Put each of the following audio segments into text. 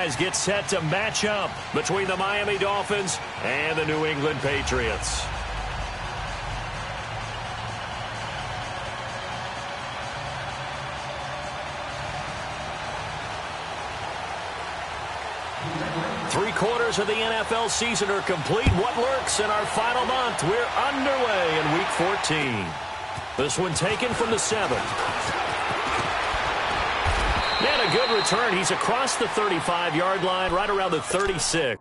guys get set to match up between the Miami Dolphins and the New England Patriots. Three-quarters of the NFL season are complete. What lurks in our final month? We're underway in Week 14. This one taken from the 7. And a good return. He's across the 35-yard line, right around the 36.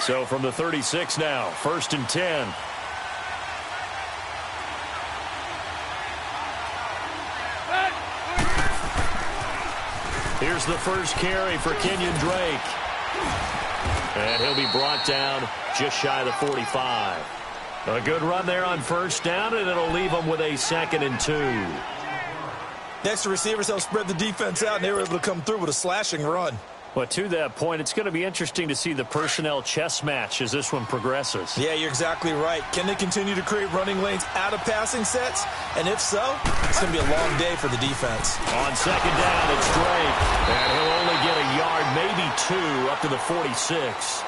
So from the 36 now, 1st and 10. Here's the first carry for Kenyon Drake. And he'll be brought down just shy of the 45. A good run there on 1st down, and it'll leave them with a 2nd and 2. Next, the receivers help spread the defense out, and they were able to come through with a slashing run. Well, to that point, it's going to be interesting to see the personnel chess match as this one progresses. Yeah, you're exactly right. Can they continue to create running lanes out of passing sets? And if so, it's going to be a long day for the defense. On 2nd down, it's Drake. And he'll only get a yard, maybe 2, up to the 46.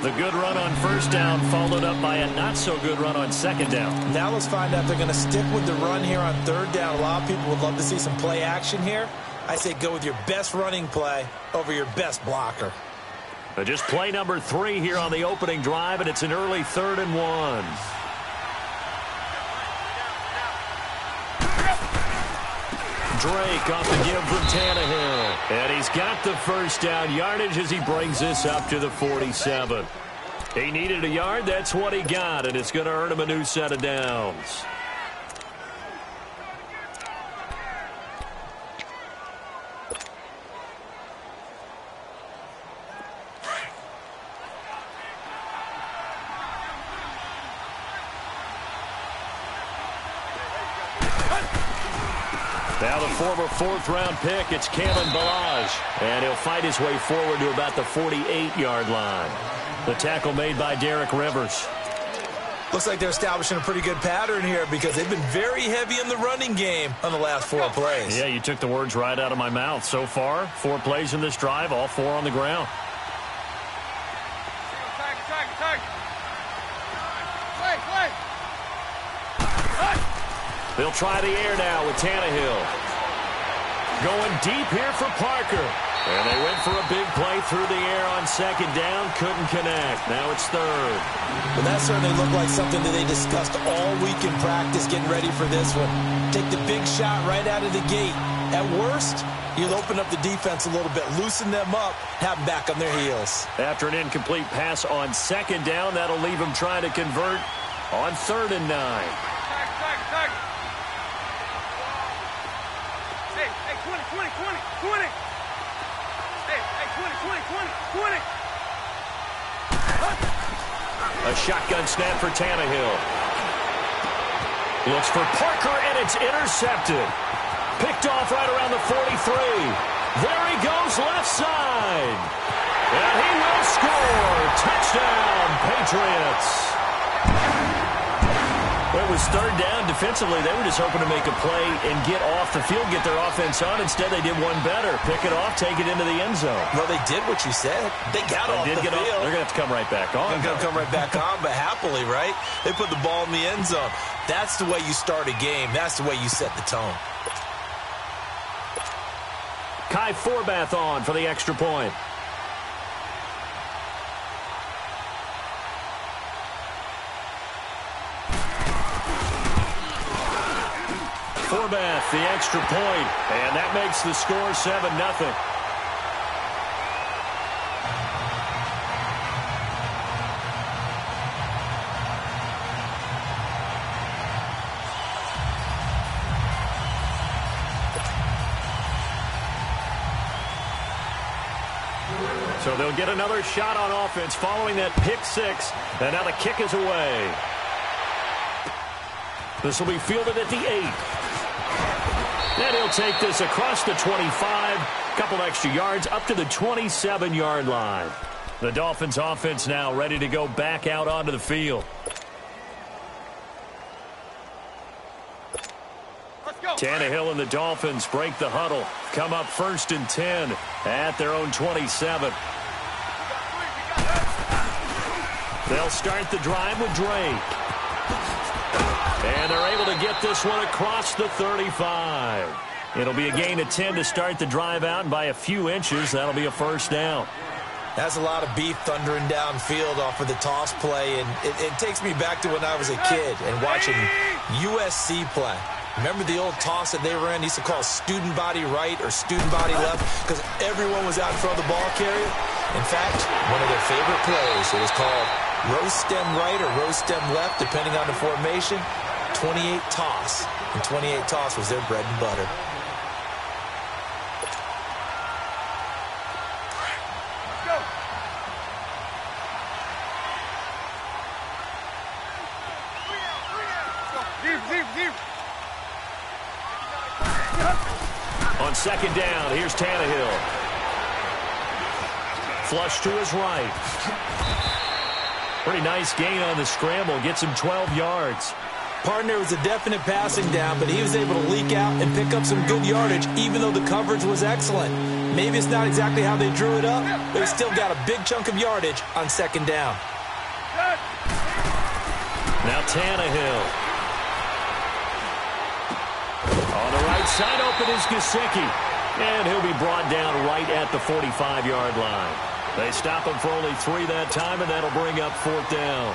The good run on 1st down followed up by a not-so-good run on 2nd down. Now let's find out if they're going to stick with the run here on 3rd down. A lot of people would love to see some play action here. I say go with your best running play over your best blocker. Just play number 3 here on the opening drive, and it's an early 3rd and 1. Drake off the give from Tannehill. And he's got the 1st down yardage as he brings this up to the 47. He needed a yard. That's what he got, and it's going to earn him a new set of downs. Now the former 4th-round pick, it's Kalen Ballage. And he'll fight his way forward to about the 48-yard line. The tackle made by Derek Rivers. Looks like they're establishing a pretty good pattern here because they've been very heavy in the running game on the last 4 plays. Yeah, you took the words right out of my mouth. So far, 4 plays in this drive, all 4 on the ground. They'll try the air now with Tannehill. Going deep here for Parker. And they went for a big play through the air on 2nd down. Couldn't connect. Now it's 3rd. Well, that certainly looked like something that they discussed all week in practice, getting ready for this one. Take the big shot right out of the gate. At worst, you'll open up the defense a little bit, loosen them up, have them back on their heels. After an incomplete pass on 2nd down, that'll leave them trying to convert on 3rd and 9. A shotgun snap for Tannehill. Looks for Parker, and it's intercepted. Picked off right around the 43. There he goes, left side. And he will score. Touchdown, Patriots. Well, it was third down. Defensively, they were just hoping to make a play and get off the field, get their offense on. Instead, they did one better. Pick it off, take it into the end zone. Well, they did what you said. They got off the field. They're going to have to come right back on. They're going to come right back on, but happily, right? They put the ball in the end zone. That's the way you start a game. That's the way you set the tone. Kai Forbath on for the extra point. Forbath, the extra point, and that makes the score 7-0. So they'll get another shot on offense following that pick six, and now the kick is away. This will be fielded at the 8. And he'll take this across the 25, couple extra yards up to the 27-yard line. The Dolphins offense now ready to go back out onto the field. Tannehill and the Dolphins break the huddle. Come up 1st and 10 at their own 27. They'll start the drive with Drake. And they're able to get this one across the 35. It'll be a gain of 10 to start the drive out, and by a few inches, that'll be a first down. That's a lot of beef thundering downfield off of the toss play, and it takes me back to when I was a kid and watching USC play. Remember the old toss that they ran? They used to call student body right or student body left because everyone was out in front of the ball carrier. In fact, one of their favorite plays, it was called row stem right or row stem left, depending on the formation. 28 toss. And 28 toss was their bread and butter. On second down, here's Tannehill. Flush to his right. Pretty nice gain on the scramble. Gets him 12 yards. Partner was a definite passing down, but he was able to leak out and pick up some good yardage, even though the coverage was excellent. Maybe it's not exactly how they drew it up, but he still got a big chunk of yardage on second down. Now Tannehill. On the right side, open is Gesicki. And he'll be brought down right at the 45-yard line. They stop him for only 3 that time, and that'll bring up 4th down.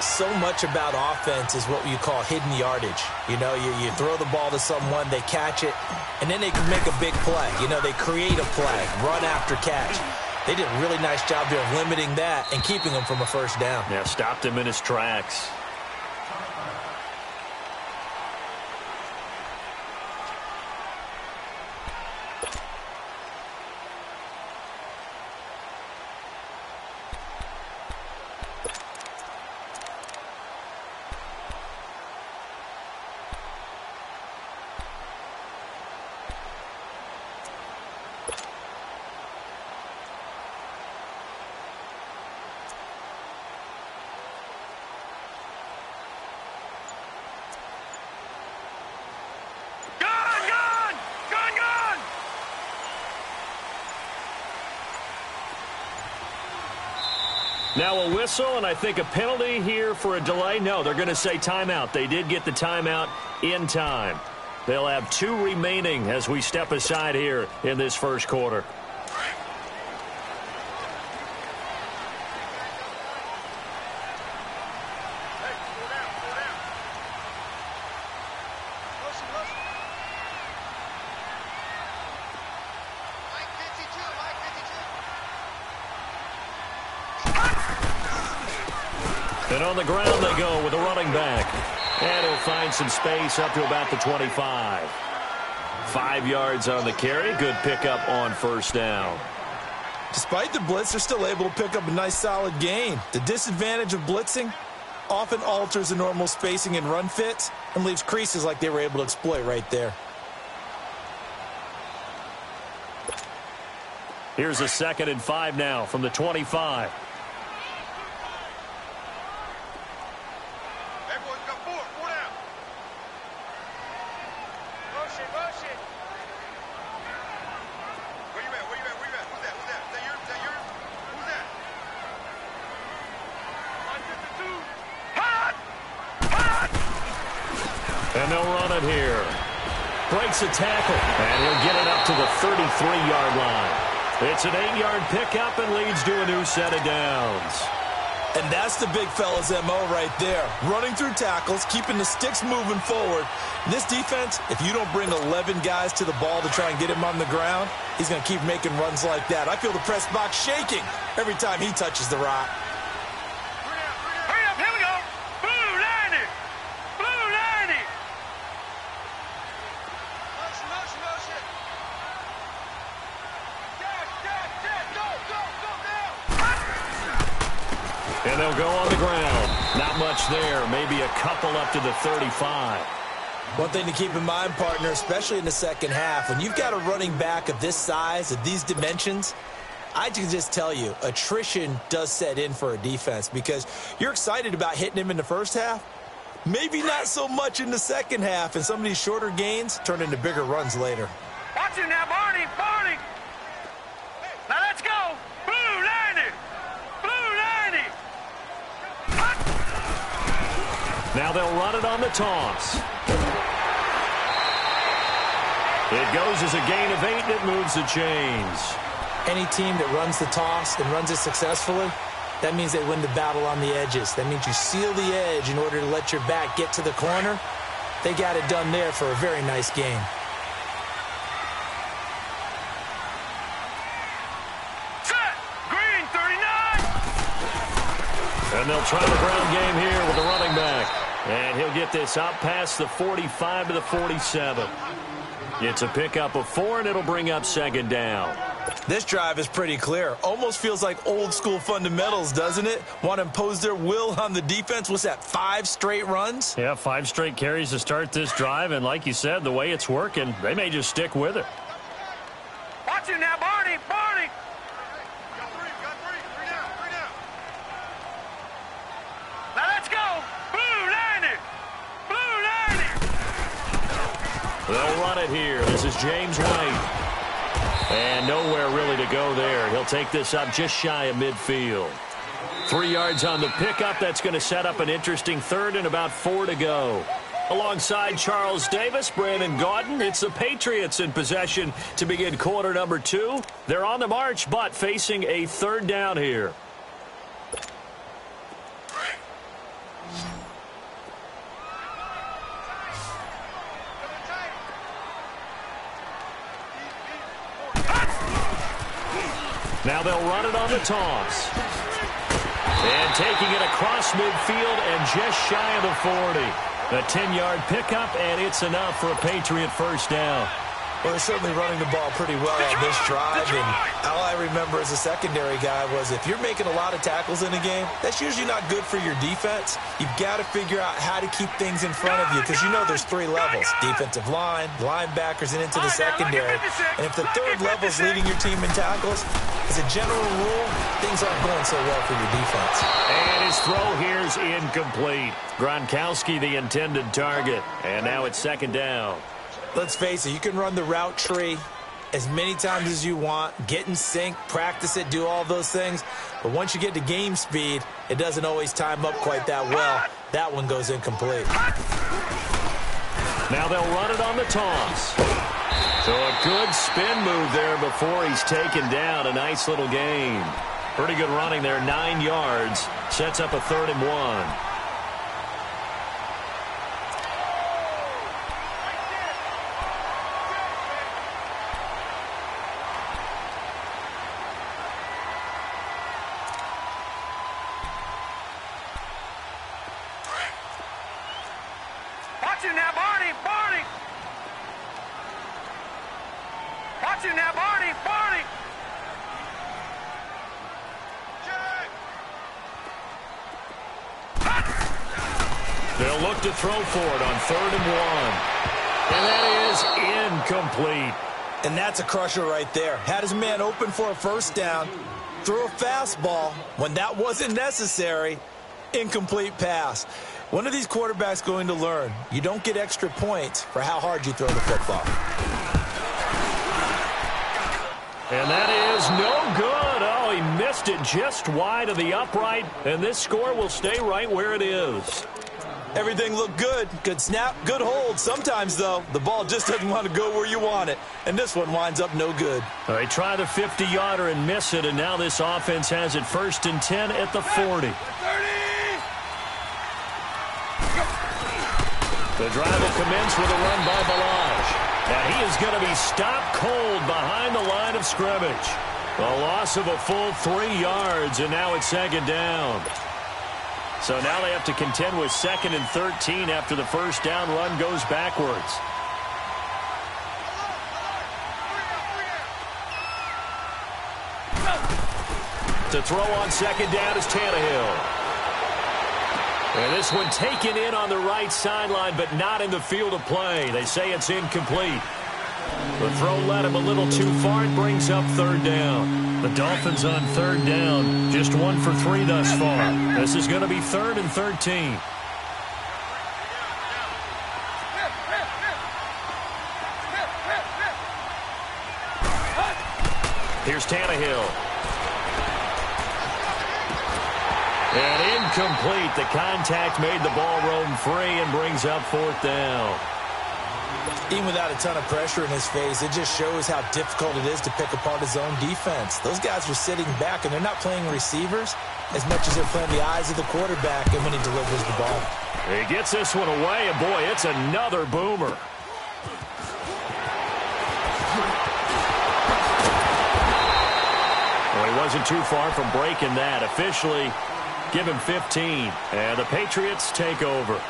So much about offense is what you call hidden yardage. You know, you throw the ball to someone, they catch it, and then they can make a big play. You know, they create a play, run after catch. They did a really nice job there of limiting that and keeping him from a first down. Yeah, stopped him in his tracks. Now a whistle, and I think a penalty here for a delay. No, they're going to say timeout. They did get the timeout in time. They'll have 2 remaining as we step aside here in this first quarter. And on the ground they go with a running back. And he'll find some space up to about the 25. 5 yards on the carry. Good pickup on first down. Despite the blitz, they're still able to pick up a nice solid gain. The disadvantage of blitzing often alters the normal spacing and run fits and leaves creases like they were able to exploit right there. Here's a 2nd and 5 now from the 25. And they'll run it here. Breaks a tackle, and he'll get it up to the 33-yard line. It's an 8-yard pickup and leads to a new set of downs. And that's the big fella's MO right there. Running through tackles, keeping the sticks moving forward. In this defense, if you don't bring 11 guys to the ball to try and get him on the ground, he's going to keep making runs like that. I feel the press box shaking every time he touches the rock. Hurry up, here we go. Blue 90. Blue 90. Motion. And they'll go on the ground. Not much there. Maybe a couple up to the 35. One thing to keep in mind, partner, especially in the second half, when you've got a running back of this size, of these dimensions, I can just tell you, attrition does set in for a defense because you're excited about hitting him in the first half. Maybe not so much in the second half, and some of these shorter gains turn into bigger runs later. Watch it now, Barney. Now let's go. Blue 90. Blue 90. Now they'll run it on the toss. It goes as a gain of 8, and it moves the chains. Any team that runs the toss and runs it successfully, that means they win the battle on the edges. That means you seal the edge in order to let your back get to the corner. They got it done there for a very nice game. Set. Green 39. And they'll try the ground game here with the running back. And he'll get this up past the 45 to the 47. It's a pickup of 4, and it'll bring up second down. This drive is pretty clear. Almost feels like old school fundamentals, doesn't it? Want to impose their will on the defense. What's that, 5 straight runs? Yeah, 5 straight carries to start this drive. And like you said, the way it's working, they may just stick with it. Watch it now, Barney. Got three down. Now let's go. Blue 90. Blue 90. They'll run it here. This is James White. And nowhere really to go there. He'll take this up just shy of midfield. 3 yards on the pickup. That's going to set up an interesting third and about 4 to go. Alongside Charles Davis, Brandon Gaudin, it's the Patriots in possession to begin quarter number 2. They're on the march, but facing a third down here. Now they'll run it on the toss. And taking it across midfield and just shy of the 40. A 10-yard pickup, and it's enough for a Patriot first down. Well, they're certainly running the ball pretty well on this drive. And all I remember as a secondary guy was if you're making a lot of tackles in a game, that's usually not good for your defense. You've got to figure out how to keep things in front of you because you know there's 3 levels. Defensive line, linebackers, and into the secondary. And if the third level is leading your team in tackles, as a general rule, things aren't going so well for your defense. And his throw here's incomplete. Gronkowski the intended target. And now it's second down. Let's face it, you can run the route tree as many times as you want, get in sync, practice it, do all those things. But once you get to game speed, it doesn't always time up quite that well. That one goes incomplete. Now they'll run it on the toss. So a good spin move there before he's taken down. A nice little gain. Pretty good running there, 9 yards. Sets up a 3rd and 1. Watch it now, Barney. Watch it now, Barney. They'll look to throw for it on 3rd and 1. And that is incomplete. And that's a crusher right there. Had his man open for a first down, threw a fastball when that wasn't necessary, incomplete pass. One of these quarterbacks going to learn, you don't get extra points for how hard you throw the football. And that is no good. Oh, he missed it just wide of the upright, and this score will stay right where it is. Everything looked good. Good snap, good hold. Sometimes, though, the ball just doesn't want to go where you want it, and this one winds up no good. They try the 50-yarder and miss it, and now this offense has it 1st and 10 at the 40. The drive will commence with a run by Balaj. And he is going to be stopped cold behind the line of scrimmage. A loss of a full 3 yards, and now it's 2nd down. So now they have to contend with 2nd and 13 after the first down run goes backwards. To throw on 2nd down is Tannehill. And this one taken in on the right sideline, but not in the field of play. They say it's incomplete. The throw led him a little too far and brings up 3rd down. The Dolphins on 3rd down, just 1 for 3 thus far. This is going to be 3rd and 13. Here's Tannehill. And incomplete. The contact made the ball roam free and brings up 4th down. Even without a ton of pressure in his face, it just shows how difficult it is to pick apart his own defense. Those guys are sitting back, and they're not playing receivers as much as they're playing the eyes of the quarterback and when he delivers the ball. He gets this one away, and boy, it's another boomer. Well, he wasn't too far from breaking that. Officially, give him 15. And the Patriots take over.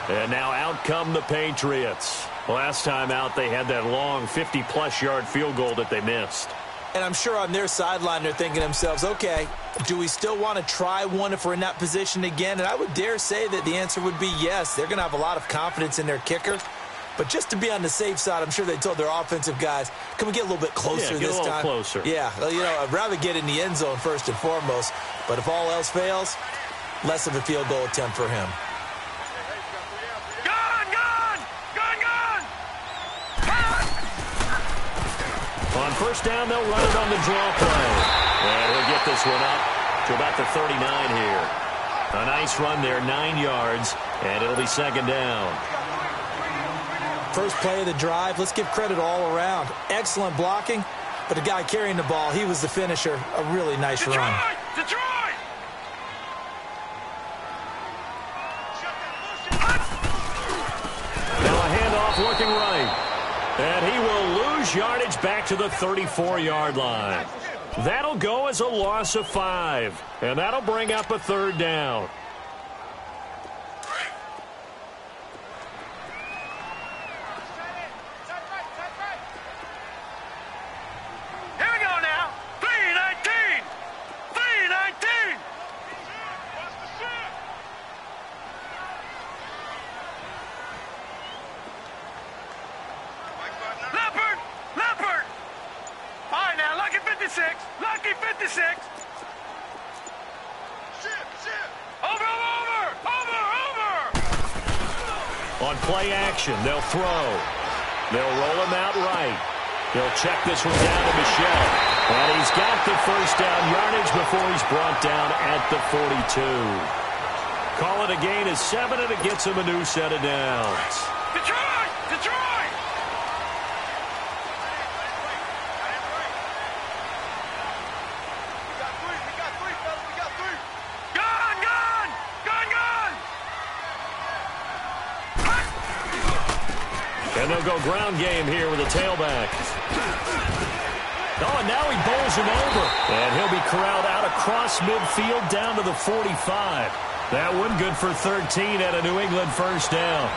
And now out come the Patriots. Last time out, they had that long 50-plus yard field goal that they missed. And I'm sure on their sideline, they're thinking to themselves, okay, do we still want to try one if we're in that position again? And I would dare say that the answer would be yes. They're going to have a lot of confidence in their kicker. But just to be on the safe side, I'm sure they told their offensive guys, can we get a little bit closer this time? Get a little closer. Yeah, you know, I'd rather get in the end zone first and foremost. But if all else fails, less of a field goal attempt for him. On first down, they'll run it on the draw play. And he'll get this one up to about the 39 here. A nice run there, 9 yards, and it'll be 2nd down. First play of the drive, let's give credit all around. Excellent blocking, but the guy carrying the ball, he was the finisher. A really nice run. Detroit! Now a handoff working right. And he will lose yardage back to the 34-yard line. That'll go as a loss of 5. And that'll bring up a 3rd down. Here we go now. 3-19. 3-19. Leopard. All right, now, lucky 56. Lucky 56. Over. On play action, they'll throw. They'll roll him out right. He'll check this one down to Michel. And he's got the first down yardage before he's brought down at the 42. Call it a gain of 7, and it gets him a new set of downs. Detroit! And they'll go ground game here with a tailback. Oh, and now he bowls him over. And he'll be corralled out across midfield down to the 45. That one good for 13 at a New England first down.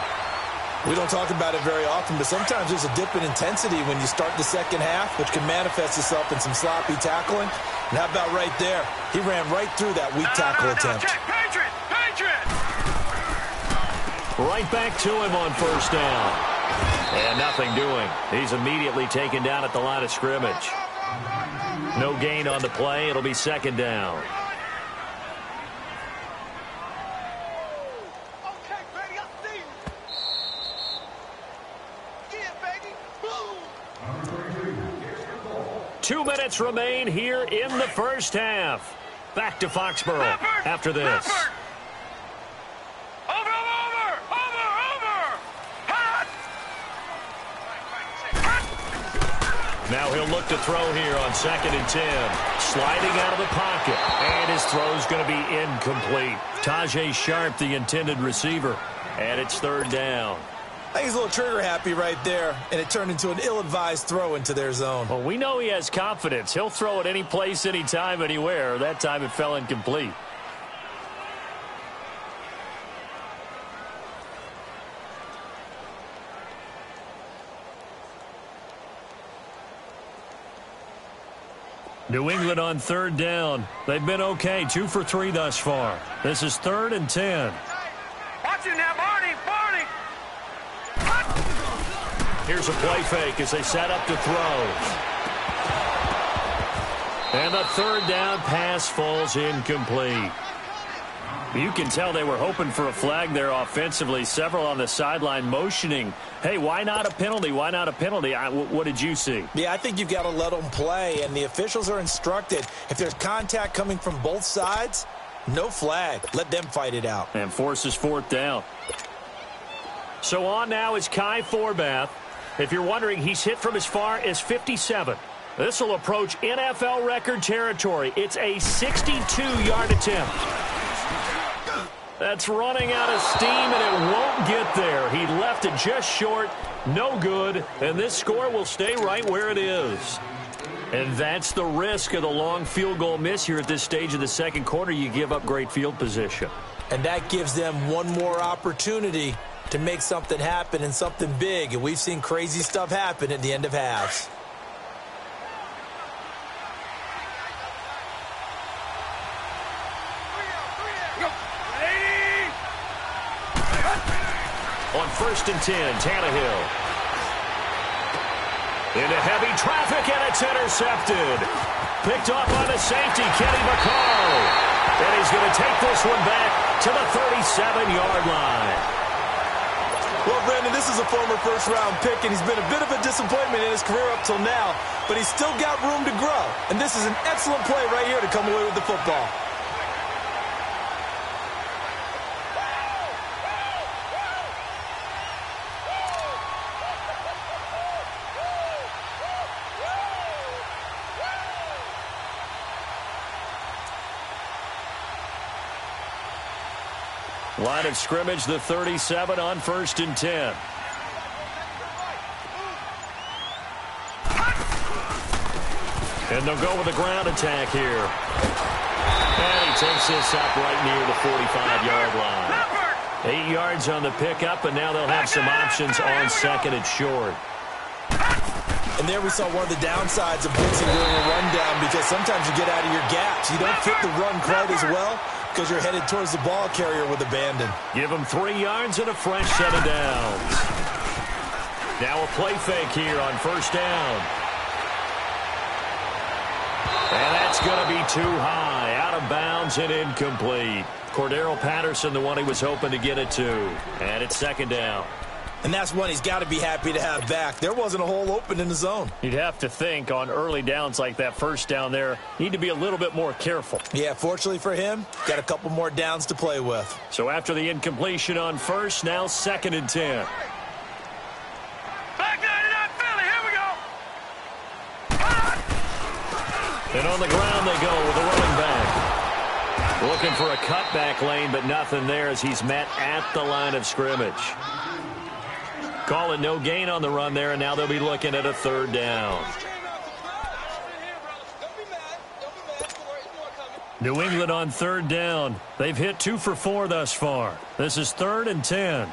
We don't talk about it very often, but sometimes there's a dip in intensity when you start the second half, which can manifest itself in some sloppy tackling. And how about right there? He ran right through that weak tackle attempt. Check. Patriot! Right back to him on first down. And nothing doing. He's immediately taken down at the line of scrimmage. No gain on the play. It'll be 2nd down. 2 minutes remain here in the first half. Back to Foxborough after this. Now he'll look to throw here on 2nd and 10. Sliding out of the pocket. And his throw's going to be incomplete. Tajae Sharpe, the intended receiver. And it's 3rd down. I think he's a little trigger happy right there, and it turned into an ill-advised throw into their zone. Well, we know he has confidence. He'll throw it any place, anytime, anywhere. That time it fell incomplete. New England on 3rd down. They've been okay, 2 for 3 thus far. This is 3rd and 10. Watch it now, Barney. Here's a play fake as they set up to throw. And the 3rd down pass falls incomplete. You can tell they were hoping for a flag there offensively. Several on the sideline motioning. Hey, why not a penalty? Why not a penalty? What did you see? Yeah, I think you've got to let them play, and the officials are instructed. If there's contact coming from both sides, no flag. Let them fight it out. And forces 4th down. So on now is Kai Forbath. If you're wondering, he's hit from as far as 57. This will approach NFL record territory. It's a 62-yard attempt. That's running out of steam, and it won't get there. He left it just short, no good, and this score will stay right where it is. And that's the risk of the long field goal miss here at this stage of the second quarter. You give up great field position. And that gives them one more opportunity to make something happen and something big. And we've seen crazy stuff happen at the end of halves. On 1st and 10, Tannehill. Into heavy traffic, and it's intercepted. Picked off by the safety, Kenny Vaccaro. And he's going to take this one back to the 37-yard line. Well, Brandon, this is a former first-round pick, and he's been a bit of a disappointment in his career up till now, but he's still got room to grow. And this is an excellent play right here to come away with the football. Line of scrimmage, the 37 on 1st and 10. And they'll go with a ground attack here. And he takes this up right near the 45-yard line. 8 yards on the pickup, and now they'll have some options on 2nd and short. And there we saw one of the downsides of blitzing during a rundown, because sometimes you get out of your gaps. You don't fit the run quite as well because you're headed towards the ball carrier with abandon. Give him 3 yards and a fresh set of downs. Now a play fake here on 1st down. And that's going to be too high. Out of bounds and incomplete. Cordero Patterson, the one he was hoping to get it to. And it's 2nd down. And that's one he's got to be happy to have back. There wasn't a hole open in the zone. You'd have to think on early downs like that 1st down there, need to be a little bit more careful. Yeah, fortunately for him, got a couple more downs to play with. So after the incompletion on 1st, now 2nd and 10. Back 99 Philly, here we go. And on the ground they go with a running back. Looking for a cutback lane, but nothing there as he's met at the line of scrimmage. Calling no gain on the run there, and now they'll be looking at a 3rd down. New England on 3rd down. They've hit 2 for 4 thus far. This is 3rd and 10. All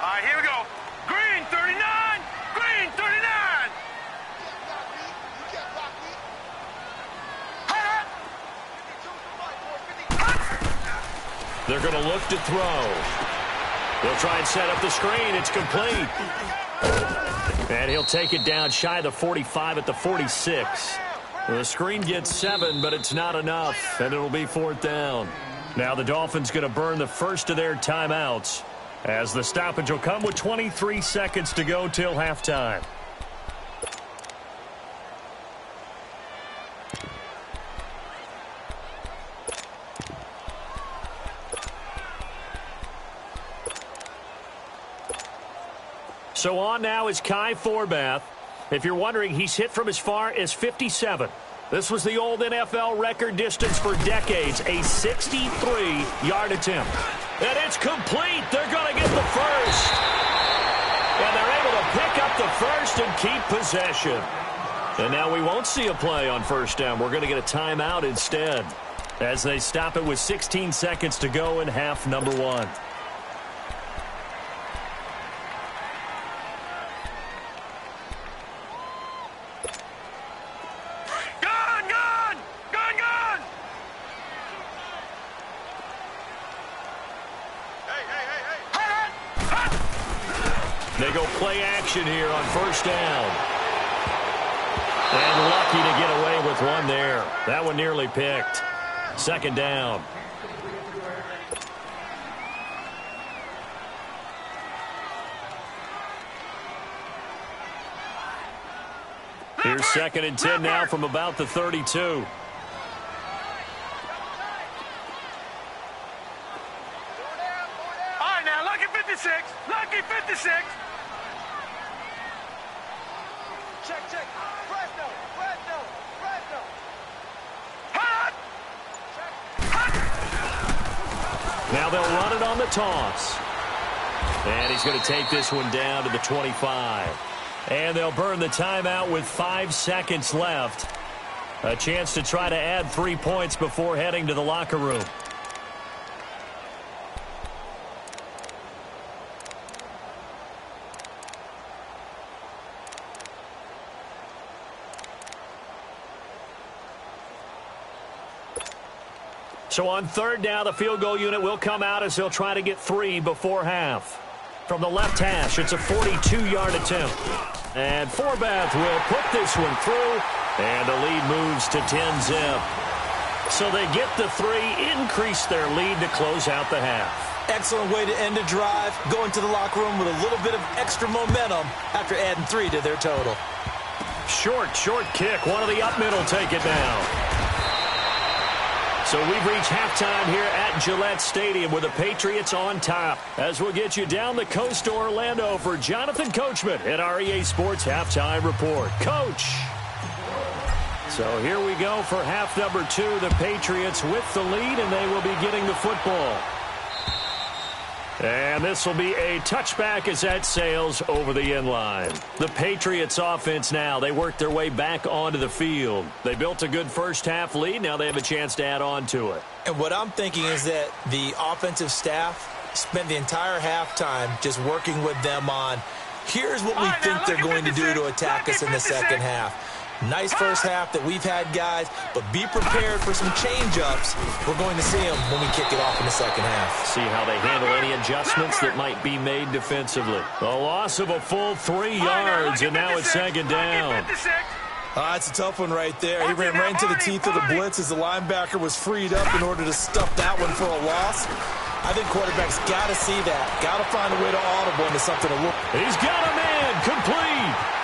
right, here we go. Green 39. Green 39. They're going to look to throw. They'll try and set up the screen. It's complete. And he'll take it down shy of the 45 at the 46. The screen gets 7, but it's not enough, and it'll be 4th down. Now the Dolphins going to burn the first of their timeouts as the stoppage will come with 23 seconds to go till halftime. So on now is Kai Forbath. If you're wondering, he's hit from as far as 57. This was the old NFL record distance for decades, a 63-yard attempt. And it's complete. They're going to get the first. And they're able to pick up the first and keep possession. And now we won't see a play on first down. We're going to get a timeout instead as they stop it with 16 seconds to go in half number one. They go play action here on first down. And lucky to get away with one there. That one nearly picked. Second down. Here's 2nd and 10 now from about the 32. All right, now, lucky 56. Lucky 56. Check. Fresno. Hot. Now they'll run it on the toss. And he's going to take this one down to the 25. And they'll burn the timeout with 5 seconds left. A chance to try to add 3 points before heading to the locker room. So on third down, the field goal unit will come out as they'll try to get 3 before half. From the left hash, it's a 42-yard attempt. And Forbath will put this one through, and the lead moves to 10-zip. So they get the 3, increase their lead to close out the half. Excellent way to end a drive, going to the locker room with a little bit of extra momentum after adding 3 to their total. Short kick. One of the up middle take it now. So we've reached halftime here at Gillette Stadium with the Patriots on top. As we'll get you down the coast to Orlando for Jonathan Coachman at our EA Sports Halftime Report. Coach! So here we go for half number 2. The Patriots with the lead, and they will be getting the football. And this will be a touchback as that sails over the end line. The Patriots offense now, they work their way back onto the field. They built a good first half lead. Now they have a chance to add on to it. And what I'm thinking is that the offensive staff spent the entire halftime just working with them on, here's what we think they're going to do to attack us in the second half. Nice first half that we've had, guys, but be prepared for some change-ups. We're going to see them when we kick it off in the second half. See how they handle any adjustments that might be made defensively. A loss of a full 3 yards, and now it's second down. That's a tough one right there. He ran right into the teeth of the blitz as the linebacker was freed up in order to stuff that one for a loss. I think quarterbacks got to see that. Got to find a way to audible into something to look. He's got a man complete.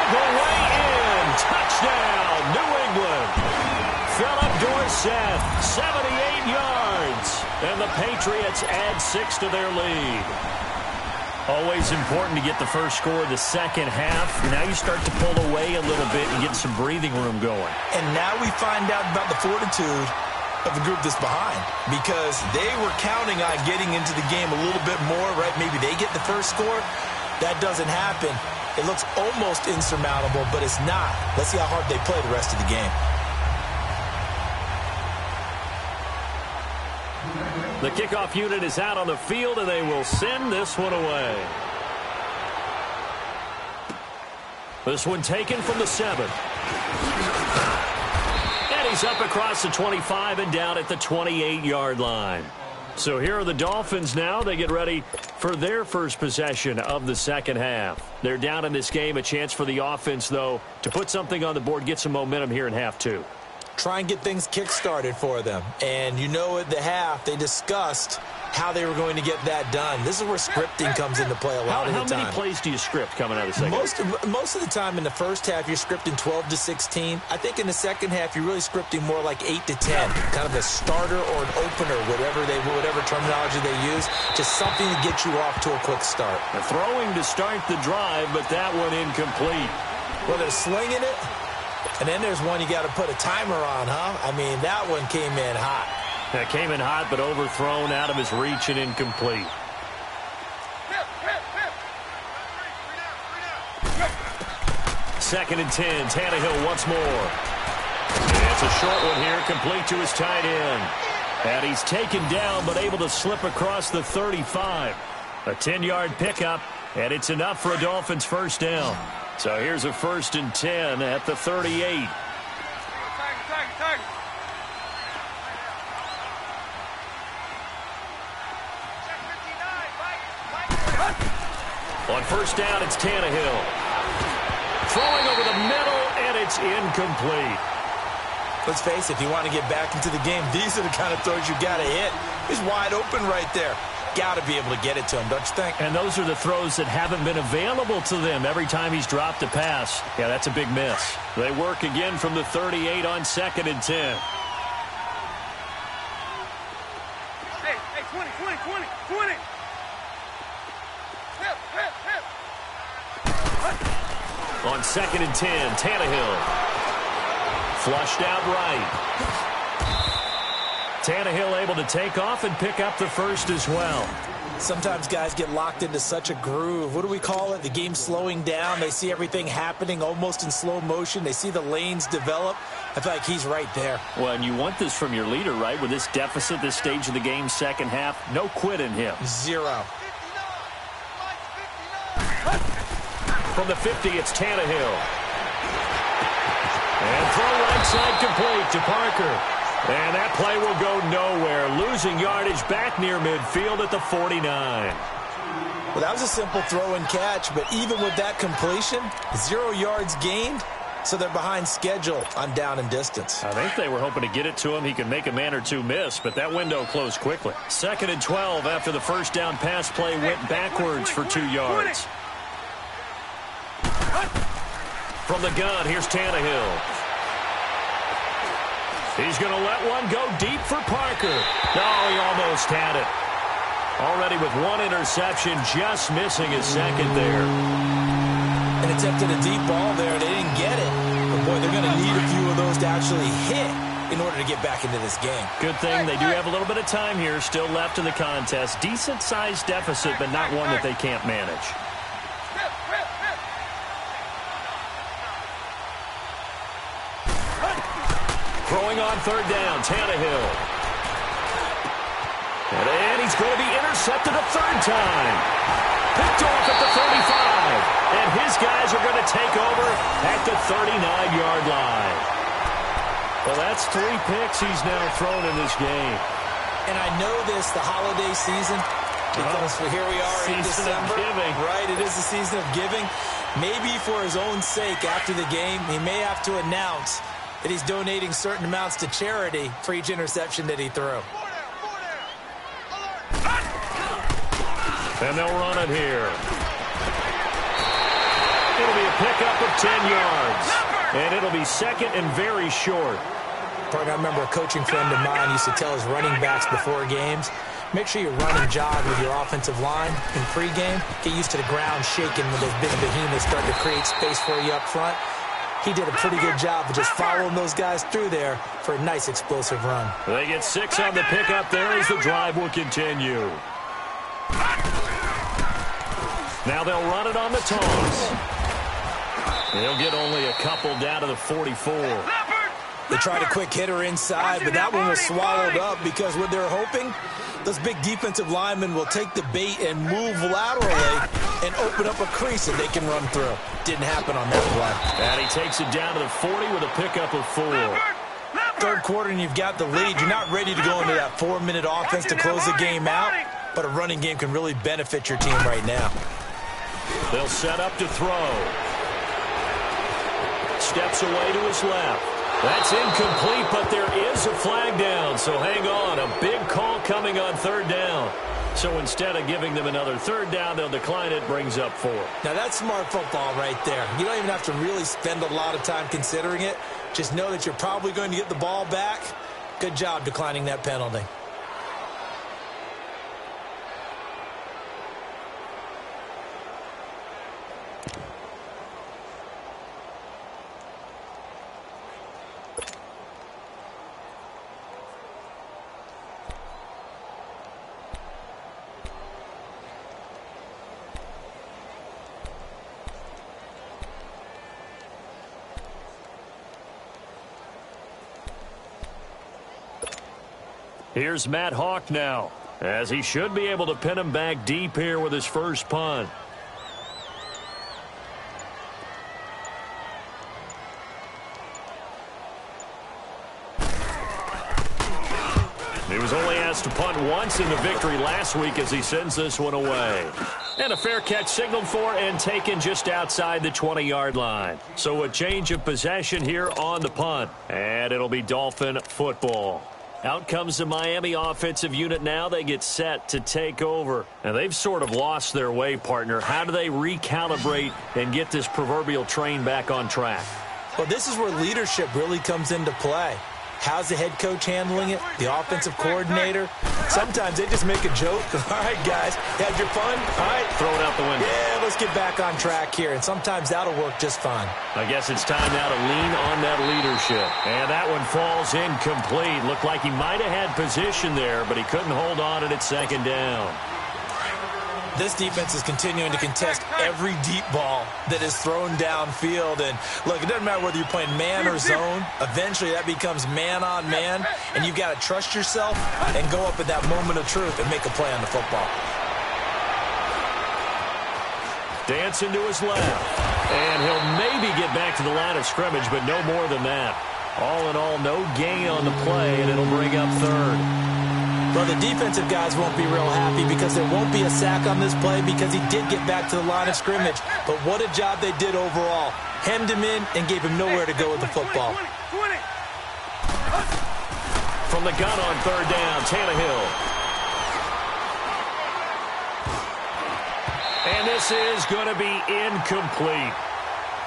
The way in. Touchdown, New England. Philip Dorsett, 78 yards. And the Patriots add 6 to their lead. Always important to get the first score of the second half. Now you start to pull away a little bit and get some breathing room going. And now we find out about the fortitude of the group that's behind, because they were counting on getting into the game a little bit more, right? Maybe they get the first score. That doesn't happen. It looks almost insurmountable, but it's not. Let's see how hard they play the rest of the game. The kickoff unit is out on the field, and they will send this one away. This one taken from the 7. And he's up across the 25 and down at the 28-yard line. So here are the Dolphins now. They get ready for their first possession of the second half. They're down in this game. A chance for the offense, though, to put something on the board, get some momentum here in half 2. try and get things kick-started for them. And you know at the half, they discussed how they were going to get that done. This is where scripting comes into play a lot of the time. How many plays do you script coming out of the second half? Most of the time in the first half, you're scripting 12 to 16. I think in the second half, you're really scripting more like 8 to 10, kind of a starter or an opener, whatever terminology they use, just something to get you off to a quick start. The throwing to start the drive, but that one incomplete. Well, they're slinging it, and then there's one you got to put a timer on, huh? I mean, that one came in hot. That came in hot, but overthrown, out of his reach and incomplete. Second and 10. Tannehill once more. And it's a short one here, complete to his tight end. And he's taken down, but able to slip across the 35. A 10-yard pickup, and it's enough for a Dolphins first down. So here's a 1st and 10 at the 38. On first down, it's Tannehill. Throwing over the middle, and it's incomplete. Let's face it, if you want to get back into the game, these are the kind of throws you got to hit. He's wide open right there. Got to be able to get it to him, don't you think? And those are the throws that haven't been available to them every time he's dropped a pass. Yeah, that's a big miss. They work again from the 38 on 2nd and 10. Hey, 20. On 2nd and 10, Tannehill. Flushed out right. Tannehill able to take off and pick up the first as well. Sometimes guys get locked into such a groove. What do we call it? The game slowing down. They see everything happening almost in slow motion. They see the lanes develop. I feel like he's right there. Well, and you want this from your leader, right? With this deficit, this stage of the game, second half, no quit in him. Zero. From the 50, it's Tannehill. And throw right side complete to Parker. And that play will go nowhere. Losing yardage back near midfield at the 49. Well, that was a simple throw and catch, but even with that completion, 0 yards gained, so they're behind schedule on down and distance. I think they were hoping to get it to him. He could make a man or two miss, but that window closed quickly. 2nd and 12 after the first down pass play went backwards for 2 yards. From the gun, here's Tannehill. He's going to let one go deep for Parker. Oh, he almost had it. Already with 1 interception, just missing his second there. And attempted a deep ball there. They didn't get it. But, boy, they're going to need a few of those to actually hit in order to get back into this game. Good thing they do have a little bit of time here still left in the contest. Decent-sized deficit, but not one that they can't manage. Throwing on 3rd down, Tannehill. And he's going to be intercepted a 3rd time. Picked off at the 35. And his guys are going to take over at the 39-yard line. Well, that's 3 picks he's now thrown in this game. And I know this, the holiday season, because here we are in December. Giving. Right, it is the season of giving. Maybe for his own sake after the game, he may have to announce that he's donating certain amounts to charity for each interception that he threw. And they'll run it here. It'll be a pickup of 10 yards. And it'll be 2nd and very short. I remember a coaching friend of mine used to tell his running backs before games, make sure you run and jog with your offensive line in pregame. Get used to the ground shaking when those big behemoths start to create space for you up front. He did a pretty good job of just following those guys through there for a nice explosive run. They get 6 on the pickup there as the drive will continue. Now they'll run it on the toss. They'll get only a couple down to the 44. They tried a quick hitter inside, but that one was swallowed up because what they're hoping, those big defensive linemen will take the bait and move laterally and open up a crease that they can run through. Didn't happen on that play. And he takes it down to the 40 with a pickup of 4. 3rd quarter and you've got the lead. You're not ready to go into that 4-minute offense to close the game out, but a running game can really benefit your team right now. They'll set up to throw. Steps away to his left. That's incomplete, but there is a flag down, so hang on. A big call coming on third down. So instead of giving them another third down, they'll decline it, brings up 4. Now, that's smart football right there. You don't even have to really spend a lot of time considering it. Just know that you're probably going to get the ball back. Good job declining that penalty. Here's Matt Hawk now, as he should be able to pin him back deep here with his first punt. He was only asked to punt once in the victory last week as he sends this one away. And a fair catch signaled for and taken just outside the 20-yard line. So a change of possession here on the punt. And it'll be Dolphin football. Out comes the Miami offensive unit now. They get set to take over. And they've sort of lost their way, partner. How do they recalibrate and get this proverbial train back on track? Well, this is where leadership really comes into play. How's the head coach handling it? The offensive coordinator? Sometimes they just make a joke. All right, guys, had your fun? All right. Throw it out the window. Yeah, let's get back on track here. And sometimes that'll work just fine. I guess it's time now to lean on that leadership. And that one falls incomplete. Looked like he might have had position there, but he couldn't hold on at second down. This defense is continuing to contest every deep ball that is thrown downfield. And, look, it doesn't matter whether you're playing man or zone. Eventually, that becomes man-on-man, and you've got to trust yourself and go up at that moment of truth and make a play on the football. Dancing to his left. And he'll maybe get back to the line of scrimmage, but no more than that. All in all, no gain on the play, and it'll bring up third. Well, the defensive guys won't be real happy because there won't be a sack on this play because he did get back to the line of scrimmage. But what a job they did overall. Hemmed him in and gave him nowhere to go with the football. From the gun on third down, Tannehill. And this is going to be incomplete.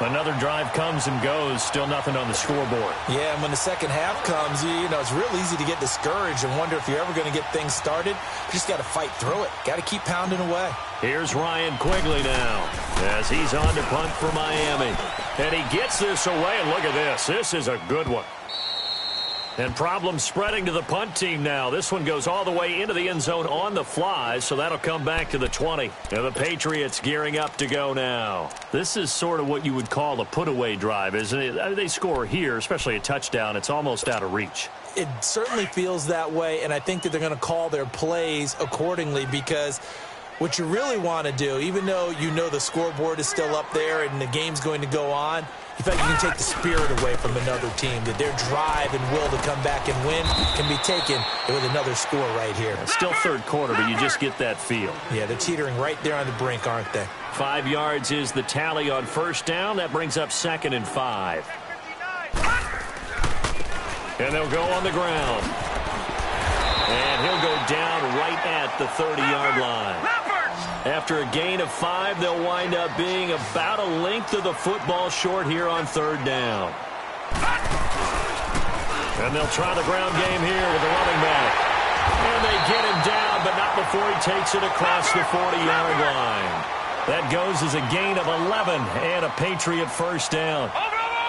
Another drive comes and goes, still nothing on the scoreboard. Yeah, and when the second half comes, you know, it's real easy to get discouraged and wonder if you're ever going to get things started. You just got to fight through it. Got to keep pounding away. Here's Ryan Quigley now as he's on to punt for Miami. And he gets this away, and look at this. This is a good one. And problems spreading to the punt team now. This one goes all the way into the end zone on the fly, so that'll come back to the 20. And the Patriots gearing up to go now. This is sort of what you would call a put-away drive, isn't it? I mean, they score here, especially a touchdown. It's almost out of reach. It certainly feels that way, and I think that they're going to call their plays accordingly because what you really want to do, even though you know the scoreboard is still up there and the game's going to go on, in fact, you can take the spirit away from another team, that their drive and will to come back and win can be taken with another score right here. It's still third quarter, but you just get that feel. Yeah, they're teetering right there on the brink, aren't they? 5 yards is the tally on first down. That brings up 2nd and 5. And they'll go on the ground. And he'll go down right at the 30-yard line. After a gain of 5, they'll wind up being about a length of the football short here on third down. And they'll try the ground game here with the running back. And they get him down, but not before he takes it across the 40-yard line. That goes as a gain of 11 and a Patriot first down.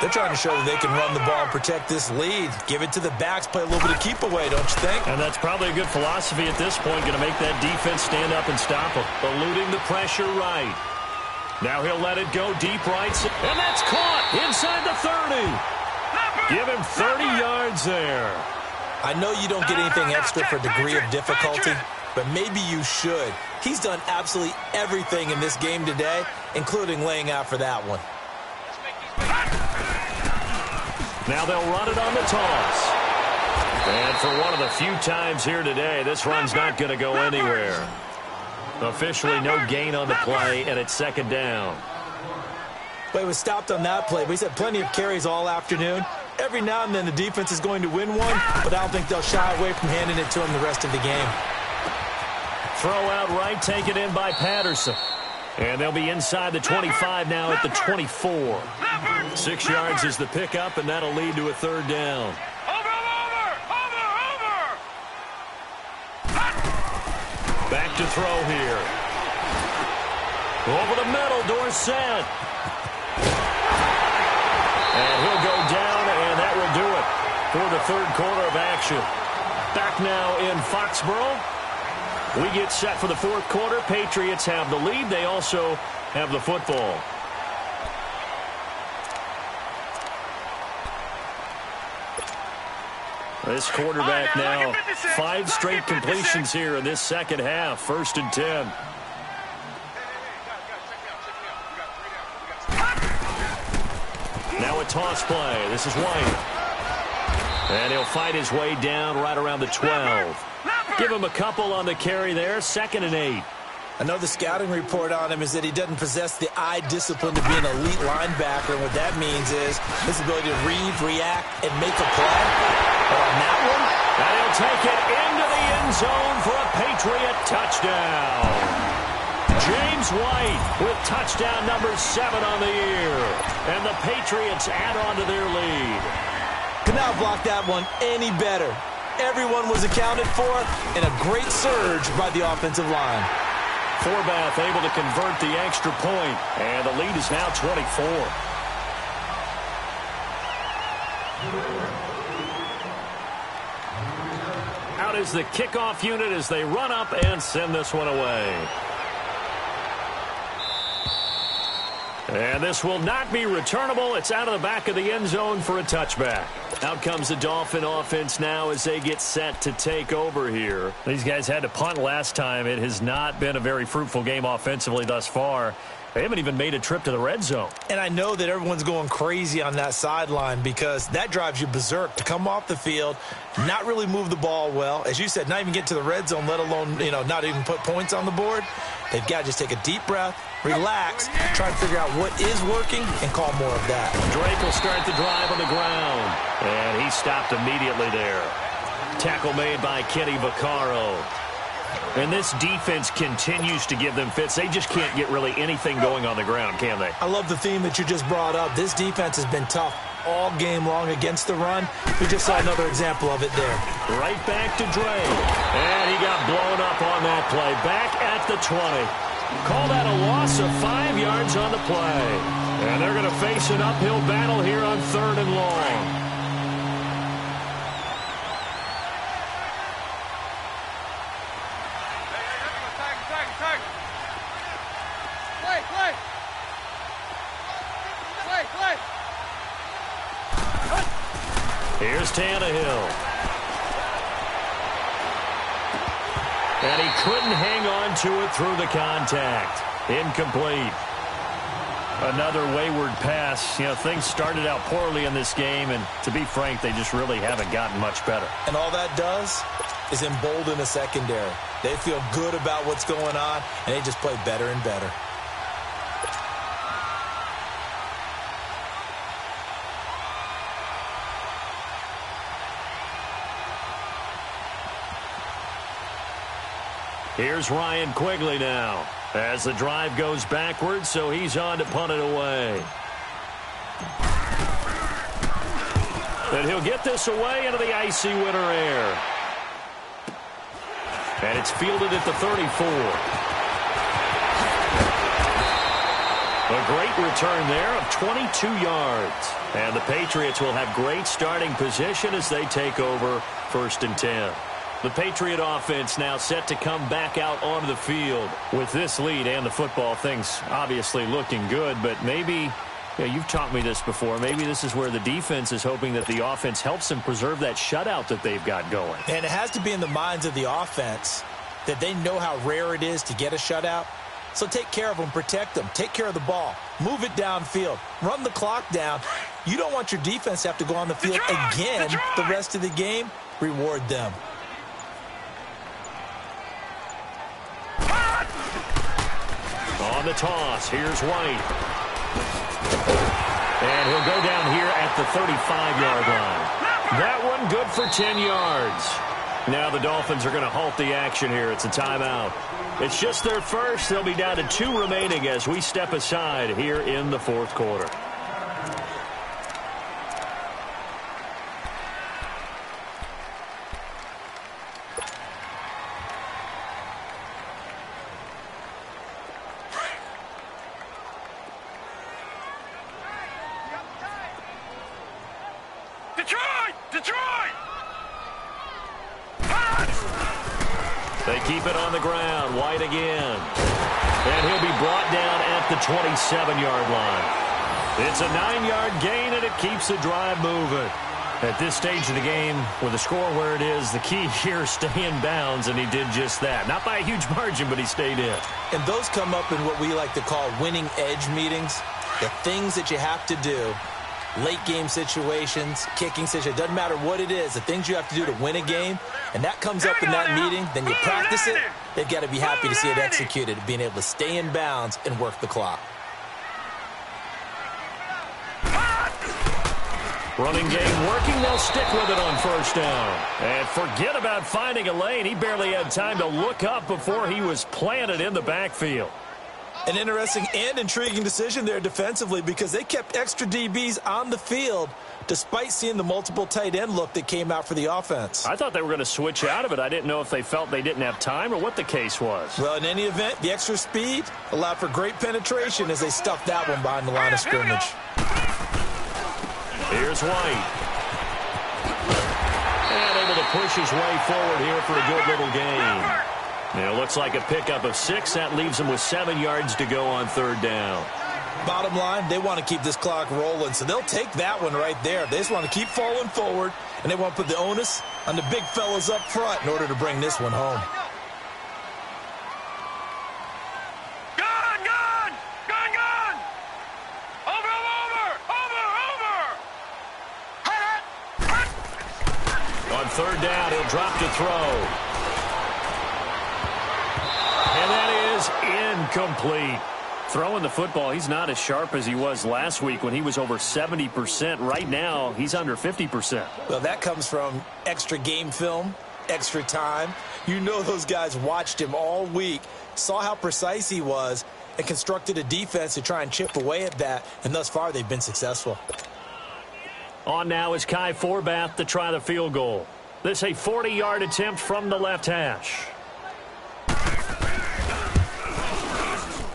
They're trying to show that they can run the ball and protect this lead. Give it to the backs, play a little bit of keep away, don't you think? And that's probably a good philosophy at this point, going to make that defense stand up and stop them. Eluding the pressure right. Now he'll let it go deep right. And that's caught inside the 30. Give him 30 yards there. I know you don't get anything extra for degree of difficulty, but maybe you should. He's done absolutely everything in this game today, including laying out for that one. Now they'll run it on the toss. And for one of the few times here today, this run's not going to go anywhere. Officially no gain on the play, and it's 2nd down. Well, he was stopped on that play, but he's had plenty of carries all afternoon. Every now and then the defense is going to win one, but I don't think they'll shy away from handing it to him the rest of the game. Throw out right, taken in by Patterson. And they'll be inside the 25 now at the 24. 6 yards is the pickup, and that'll lead to a third down. Back to throw here. Over the middle, Dorsett. And he'll go down, and that will do it for the third quarter of action. Back now in Foxborough. We get set for the fourth quarter. Patriots have the lead. They also have the football. This quarterback now, 5 straight completions here in this second half. 1st and 10. Now a toss play. This is White. And he'll fight his way down right around the 12. Give him a couple on the carry there. 2nd and 8. I know the scouting report on him is that he doesn't possess the eye discipline to be an elite linebacker. And what that means is his ability to read, react, and make a play. But on that one, and he'll take it into the end zone for a Patriot touchdown. James White with touchdown number 7 on the year. And the Patriots add on to their lead. Could not block that one any better. Everyone was accounted for, and a great surge by the offensive line. Forbath able to convert the extra point, and the lead is now 24. Out is the kickoff unit as they run up and send this one away. And this will not be returnable. It's out of the back of the end zone for a touchback. Out comes the Dolphin offense now as they get set to take over here. These guys had to punt last time. It has not been a very fruitful game offensively thus far. They haven't even made a trip to the red zone. And I know that everyone's going crazy on that sideline because that drives you berserk to come off the field, not really move the ball well. As you said, not even get to the red zone, let alone, not even put points on the board. They've got to just take a deep breath, relax, try to figure out what is working, and call more of that. Drake will start the drive on the ground. And he stopped immediately there. Tackle made by Kenny Vaccaro. And this defense continues to give them fits. They just can't get really anything going on the ground, can they? I love the theme that you just brought up. This defense has been tough all game long against the run. We just saw another example of it there. Right back to Dre. And he got blown up on that play. Back at the 20. Call that a loss of 5 yards on the play. And they're going to face an uphill battle here on 3rd and long. Here's Tannehill. And he couldn't hang on to it through the contact. Incomplete. Another wayward pass. Things started out poorly in this game, and to be frank, they just really haven't gotten much better. And all that does is embolden the secondary. They feel good about what's going on, and they just play better and better. Here's Ryan Quigley now as the drive goes backwards, so he's on to punt it away. And he'll get this away into the icy winter air. And it's fielded at the 34. A great return there of 22 yards. And the Patriots will have great starting position as they take over 1st and 10. The Patriot offense now set to come back out onto the field. With this lead and the football, things obviously looking good, but maybe, you've taught me this before, maybe this is where the defense is hoping that the offense helps them preserve that shutout that they've got going. And it has to be in the minds of the offense that they know how rare it is to get a shutout. So take care of them, protect them, take care of the ball, move it downfield, run the clock down. You don't want your defense to have to go on the field again the rest of the game. Reward them. On the toss, here's White. And he'll go down here at at the 35-yard line. That one good for 10 yards. Now the Dolphins are going to halt the action here. It's a timeout. It's just their first. They'll be down to 2 remaining as we step aside here in the fourth quarter. They keep it on the ground. White again. And he'll be brought down at the 27-yard line. It's a 9-yard gain, and it keeps the drive moving. At this stage of the game, with the score where it is, the key here is stay in bounds, and he did just that. Not by a huge margin, but he stayed in. And those come up in what we like to call winning edge meetings. The things that you have to do. Late game situations, kicking situations, doesn't matter what it is, the things you have to do to win a game, and that comes up in that meeting, then you practice it, they've got to be happy to see it executed, being able to stay in bounds and work the clock. Running game working, they'll stick with it on first down. And forget about finding a lane. He barely had time to look up before he was planted in the backfield. An interesting and intriguing decision there defensively because they kept extra DBs on the field despite seeing the multiple tight end look that came out for the offense. I thought they were going to switch out of it. I didn't know if they felt they didn't have time or what the case was. Well, in any event, the extra speed allowed for great penetration as they stuffed that one behind the line of scrimmage. Here's White. And able to push his way forward here for a good little gain. And it looks like a pickup of 6. That leaves them with 7 yards to go on third down. Bottom line, they want to keep this clock rolling, so they'll take that one right there. They just want to keep falling forward, and they want to put the onus on the big fellas up front in order to bring this one home. On third down, he'll drop to throw. And that is incomplete. Throwing the football, he's not as sharp as he was last week when he was over 70%. Right now, he's under 50%. Well, that comes from extra game film, extra time. You know those guys watched him all week, saw how precise he was, and constructed a defense to try and chip away at that, and thus far they've been successful. On now is Kai Forbath to try the field goal. This a 40-yard attempt from the left hash.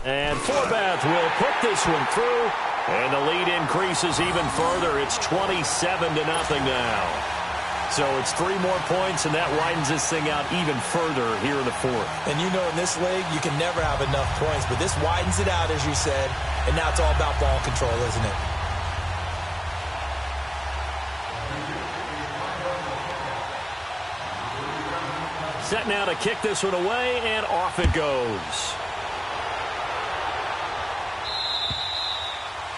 And Forbath will put this one through, and the lead increases even further. It's 27-0 now. So it's 3 more points, and that widens this thing out even further here in the fourth. And you know in this league, you can never have enough points, but this widens it out, as you said, and now it's all about ball control, isn't it? Set now to kick this one away, and off it goes.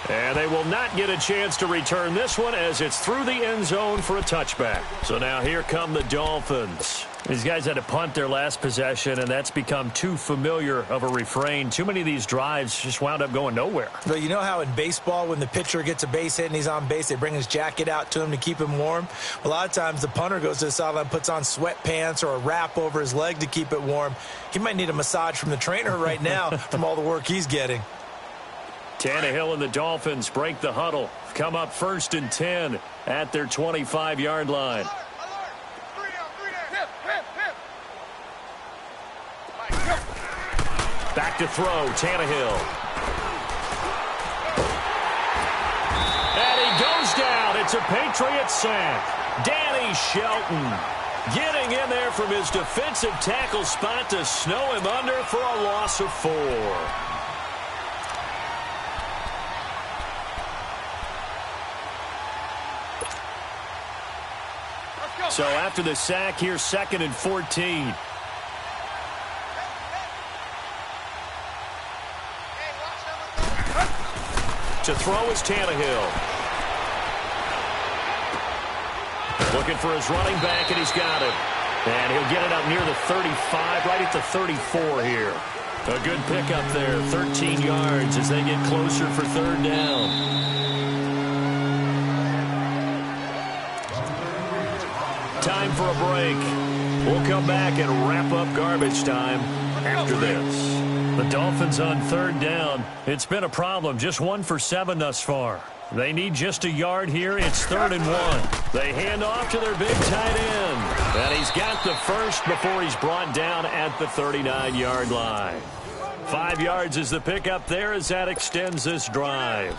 And they will not get a chance to return this one as it's through the end zone for a touchback. So now here come the Dolphins. These guys had to punt their last possession, and that's become too familiar of a refrain. Too many of these drives just wound up going nowhere. Well, you know how in baseball when the pitcher gets a base hit and he's on base, they bring his jacket out to him to keep him warm? A lot of times the punter goes to the sideline, puts on sweatpants or a wrap over his leg to keep it warm. He might need a massage from the trainer right now from all the work he's getting. Tannehill and the Dolphins break the huddle. Come up 1st and 10 at their 25-yard line. Back to throw, Tannehill. And he goes down. It's a Patriot sack. Danny Shelton getting in there from his defensive tackle spot to snow him under for a loss of 4. So after the sack, here's 2nd and 14. To throw is Tannehill. Looking for his running back, and he's got it. And he'll get it up near the 35, right at the 34 here. A good pickup there, 13 yards as they get closer for third down. in for a break. We'll come back and wrap up garbage time after this. The Dolphins on third down. It's been a problem. Just 1 for 7 thus far. They need just a yard here. It's 3rd and 1. They hand off to their big tight end. And he's got the first before he's brought down at the 39-yard line. 5 yards is the pickup there as that extends this drive.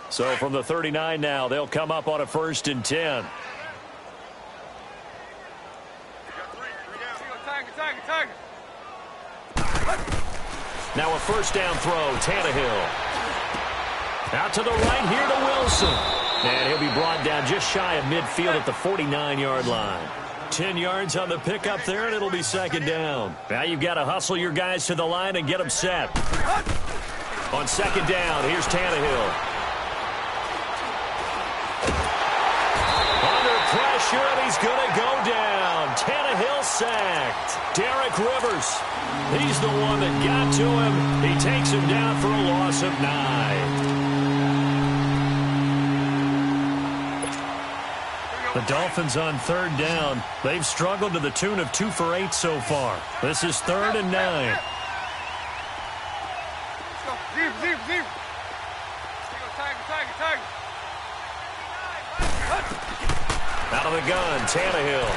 So from the 39 now, they'll come up on a 1st and 10. Now a 1st down throw, Tannehill. Out to the right here to Wilson. And he'll be brought down just shy of midfield at the 49-yard line. 10 yards on the pickup there, and it'll be 2nd down. Now you've got to hustle your guys to the line and get them set. On 2nd down, here's Tannehill. Pressure, and he's going to go down. Tannehill sacked. Derek Rivers, he's the one that got to him. He takes him down for a loss of 9. The Dolphins on 3rd down. They've struggled to the tune of 2 for 8 so far. This is 3rd and 9. Out of the gun, Tannehill.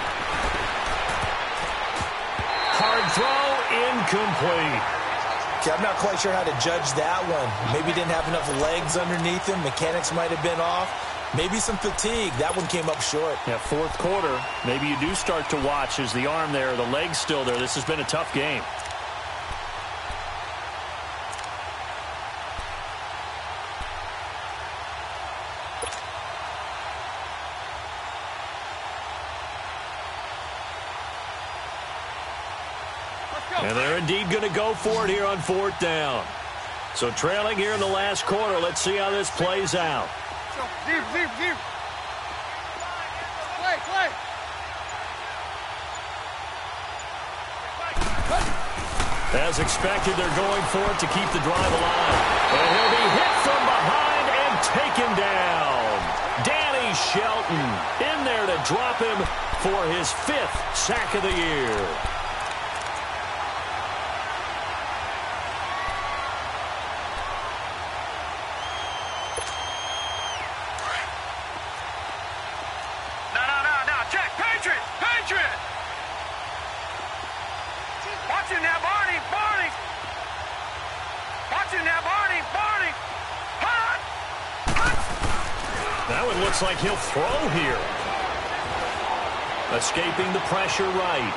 Hard throw, incomplete. Okay, I'm not quite sure how to judge that one. Maybe he didn't have enough legs underneath him. Mechanics might have been off. Maybe some fatigue. That one came up short. Yeah, 4th quarter. Maybe you do start to watch as the arm there, the leg's still there. This has been a tough game. And they're indeed going to go for it here on 4th down. So trailing here in the last quarter. Let's see how this plays out. As expected, they're going for it to keep the drive alive. And he'll be hit from behind and taken down. Danny Shelton in there to drop him for his 5th sack of the year. Looks like he'll throw here. Escaping the pressure right.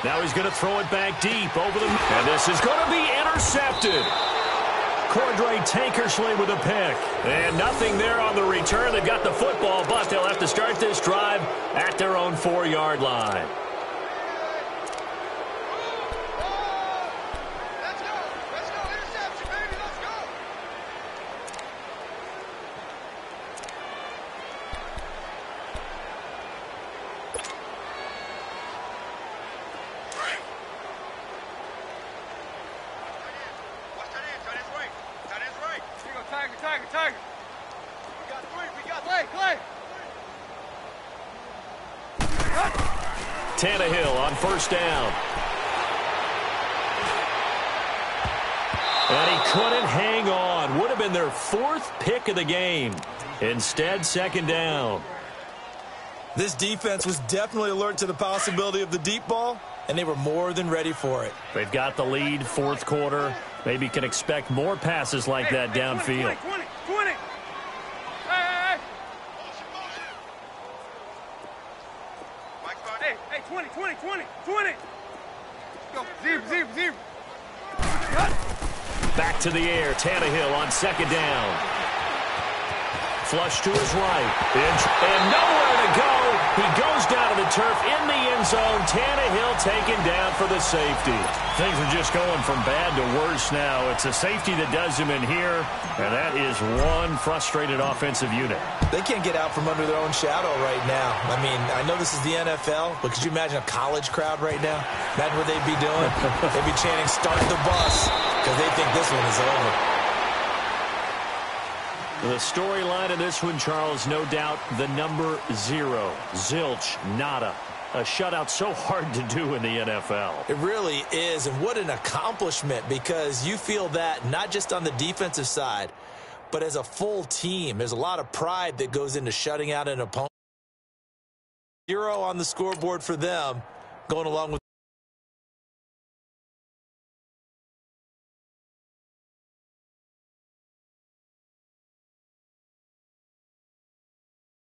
Now he's going to throw it back deep over the... And this is going to be intercepted. Cordray Tankersley with a pick. And nothing there on the return. They've got the football, but they'll have to start this drive at their own 4-yard line. Tannehill on 1st down. And he couldn't hang on. Would have been their 4th pick of the game. Instead, 2nd down. This defense was definitely alert to the possibility of the deep ball, and they were more than ready for it. They've got the lead, 4th quarter. Maybe can expect more passes like that downfield. 20. Hey, 20. Go, zero. Back to the air, Tannehill on 2nd down. Flush to his right. And nowhere to go. He goes down to the turf in the end zone. Tannehill taken down for the safety. Things are just going from bad to worse now. It's a safety that does him in here, and that is one frustrated offensive unit. They can't get out from under their own shadow right now. I mean, I know this is the NFL, but could you imagine a college crowd right now? Imagine what they'd be doing. They'd be chanting, "Start the bus," because they think this one is over. The storyline in this one, Charles, no doubt the number 0. Zilch, nada. A shutout so hard to do in the NFL. It really is, and what an accomplishment, because you feel that not just on the defensive side, but as a full team. There's a lot of pride that goes into shutting out an opponent. 0 on the scoreboard for them, going along with